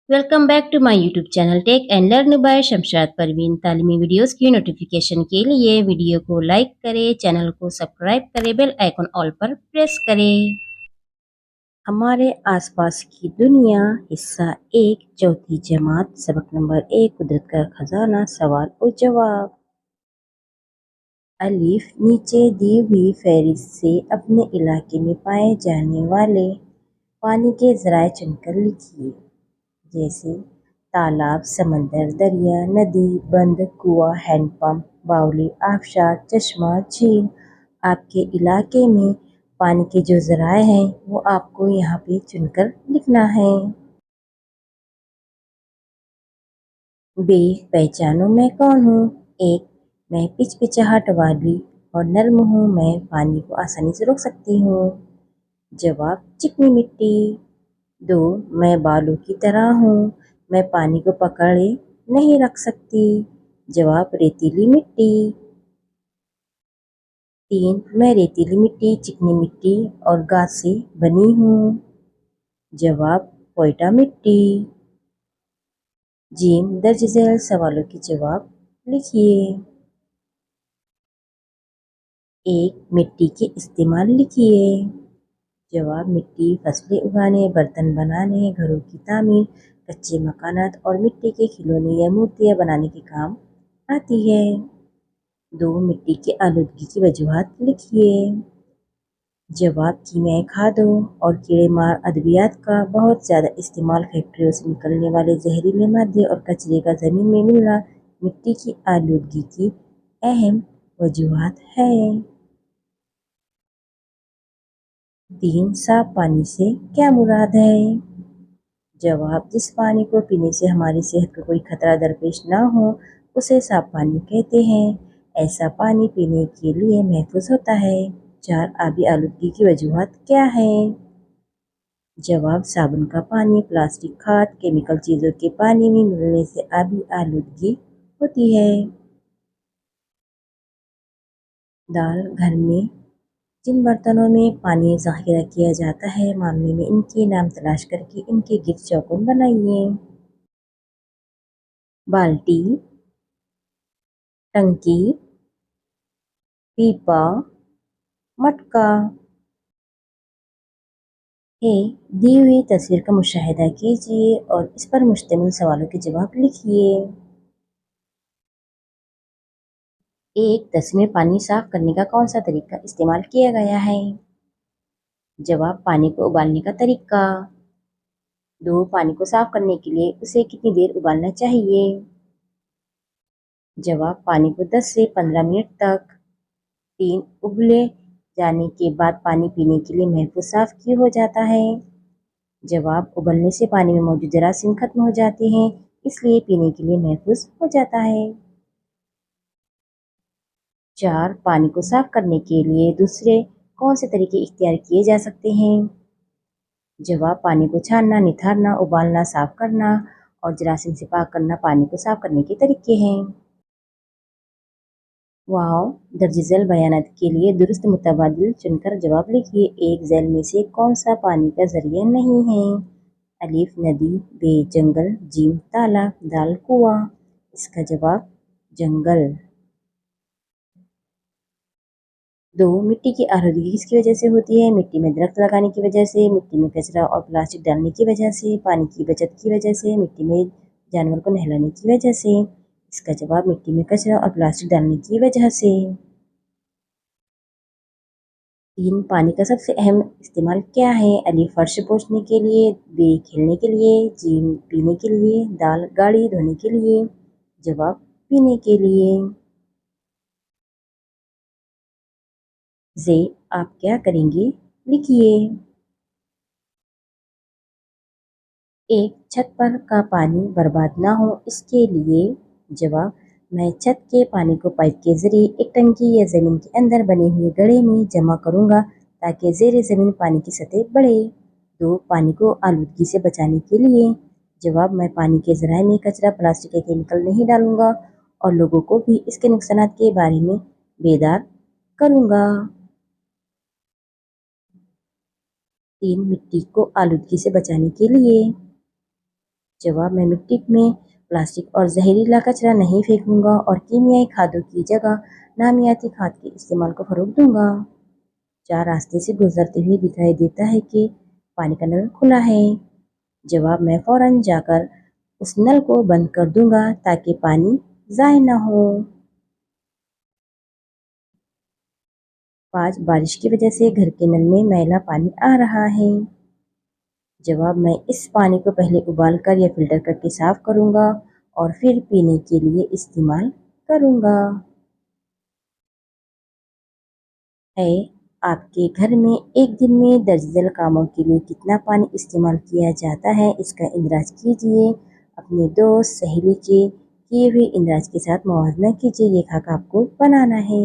Welcome back to my YouTube channel take and learn by Shamshad Parveen. तालीमी videos की notification के लिए वीडियो को लाइक करें, चैनल को सब्सक्राइब करें, बेल आइकन ऑल पर प्रेस करें। हमारे आसपास की दुनिया हिस्सा 1 चौथी जमात सबक नंबर 1 कुदरत का खजाना सवाल और जवाब। अलीफ नीचे दी हुई फहरिस्त से अपने इलाके में पाए जाने वाले पानी के ज़राए चुनकर लिखिए, जैसे तालाब, समंदर, दरिया, नदी, बंद, कुआं, हैंडपंप, बावली, आबशार, चश्मा, झील। आपके इलाके में पानी के जो ज़राए हैं वो आपको यहाँ पे चुनकर लिखना है। बे पहचानो मैं कौन हूँ। 1 मैं पिचपिचाहट वाली और नर्म हूँ, मैं पानी को आसानी से रोक सकती हूँ। जवाब चिकनी मिट्टी। 2 मैं बालू की तरह हूँ, मैं पानी को पकड़े नहीं रख सकती। जवाब रेतीली मिट्टी। 3 मैं रेतीली मिट्टी, चिकनी मिट्टी और घास से बनी हूँ। जवाब कोयटा मिट्टी। जीम दर्ज झेल सवालों के जवाब लिखिए। 1 मिट्टी के इस्तेमाल लिखिए। जवाब मिट्टी फसलें उगाने, बर्तन बनाने, घरों की तामीर, कच्चे मकानात और मिट्टी के खिलौने या मूर्तियाँ बनाने के काम आती है। 2 मिट्टी की आलूदगी की वजूहात लिखिए। जवाब कीमियाई खादों और कीड़े मार अद्वियात का बहुत ज़्यादा इस्तेमाल, फैक्ट्रियों से निकलने वाले जहरीले मादे और कचरे का ज़मीन में मिलना मिट्टी की आलूदगी की अहम वजूहात है। 3 साफ पानी से क्या मुराद है। जवाब जिस पानी को पीने से हमारी सेहत को कोई खतरा दरपेश ना हो उसे साफ पानी कहते हैं। ऐसा पानी पीने के लिए महफूज होता है। 4 आबी आलूदगी की वजूहात क्या है। जवाब साबुन का पानी, प्लास्टिक, खाद, केमिकल चीज़ों के पानी में मिलने से आबी आलूदगी होती है। दाल घर में जिन बर्तनों में पानी ज़ख़ीरा किया जाता है मामले में इनके नाम तलाश करके इनके गिर्द चौकोन बनाइए। बाल्टी, टंकी, पीपा, मटका। दी हुई तस्वीर का मुशाहिदा कीजिए और इस पर मुश्तमिल सवालों के जवाब लिखिए। 1 तस्वीर में पानी साफ करने का कौन सा तरीका इस्तेमाल किया गया है। जवाब पानी को उबालने का तरीका। 2 पानी को साफ करने के लिए उसे कितनी देर उबालना चाहिए। जवाब पानी को 10 से 15 मिनट तक। 3 उबले जाने के बाद पानी पीने के लिए महफूज साफ क्यों हो जाता है। जवाब उबलने से पानी में मौजूद जरासीम खत्म हो जाते हैं, इसलिए पीने के लिए महफूज हो जाता है। 4 पानी को साफ करने के लिए दूसरे कौन से तरीके इख्तियार किए जा सकते हैं। जवाब पानी को छानना, निथारना, उबालना, साफ करना और जरासीम से पाक करना पानी को साफ करने के तरीके हैं। वाव दर्ज झेल बयानात के लिए दुरुस्त मुतबादिल चुनकर जवाब लिखिए। 1 झेल में से कौन सा पानी का जरिया नहीं है। अलीफ नदी, बे जंगल, जीम तालाब, दाल कुआं। इसका जवाब जंगल। 2 मिट्टी की आलूदगी किसकी वजह से होती है। मिट्टी में दरख्त लगाने की वजह से, मिट्टी में कचरा और प्लास्टिक डालने की वजह से, पानी की बचत की वजह से, मिट्टी में जानवर को नहलाने की वजह से। इसका जवाब मिट्टी में कचरा और प्लास्टिक डालने की वजह से। 3 पानी का सबसे अहम इस्तेमाल क्या है। अलीफ फर्श पोंछने के लिए, बे खेलने के लिए, जीम पीने के लिए, दाल गाड़ी धोने के लिए। जवाब पीने के लिए। जे आप क्या करेंगे लिखिए। 1 छत पर का पानी बर्बाद ना हो इसके लिए। जवाब मैं छत के पानी को पाइप के जरिए एक टंकी या ज़मीन के अंदर बने हुए गड्ढे में जमा करूँगा ताकि ज़ेर ज़मीन पानी की सतह बढ़े। 2 पानी को आलूदगी से बचाने के लिए। जवाब मैं पानी के ज़राए में कचरा, प्लास्टिक या केमिकल नहीं डालूंगा और लोगों को भी इसके नुकसानात के बारे में बेदार करूँगा। 3 मिट्टी को आलूदगी से बचाने के लिए। जवाब: मैं मिट्टी में प्लास्टिक और जहरीला कचरा नहीं फेंकूंगा और कीमियाई खादों की जगह नामियाती खाद के इस्तेमाल को फरोग दूंगा। 4 रास्ते से गुजरते हुए दिखाई देता है कि पानी का नल खुला है। जवाब: मैं फौरन जाकर उस नल को बंद कर दूंगा ताकि पानी ज़ाया ना हो। 5 बारिश की वजह से घर के नल में मैला पानी आ रहा है। जवाब: मैं इस पानी को पहले उबाल कर या फिल्टर करके साफ करूंगा और फिर पीने के लिए इस्तेमाल करूंगा। है, आपके घर में एक दिन में दर्जन कामों के लिए कितना पानी इस्तेमाल किया जाता है, इसका इंद्राज कीजिए। अपने दोस्त सहेली के किए हुए इंद्राज के साथ मुआवजा कीजिए। ये खाका आपको बनाना है।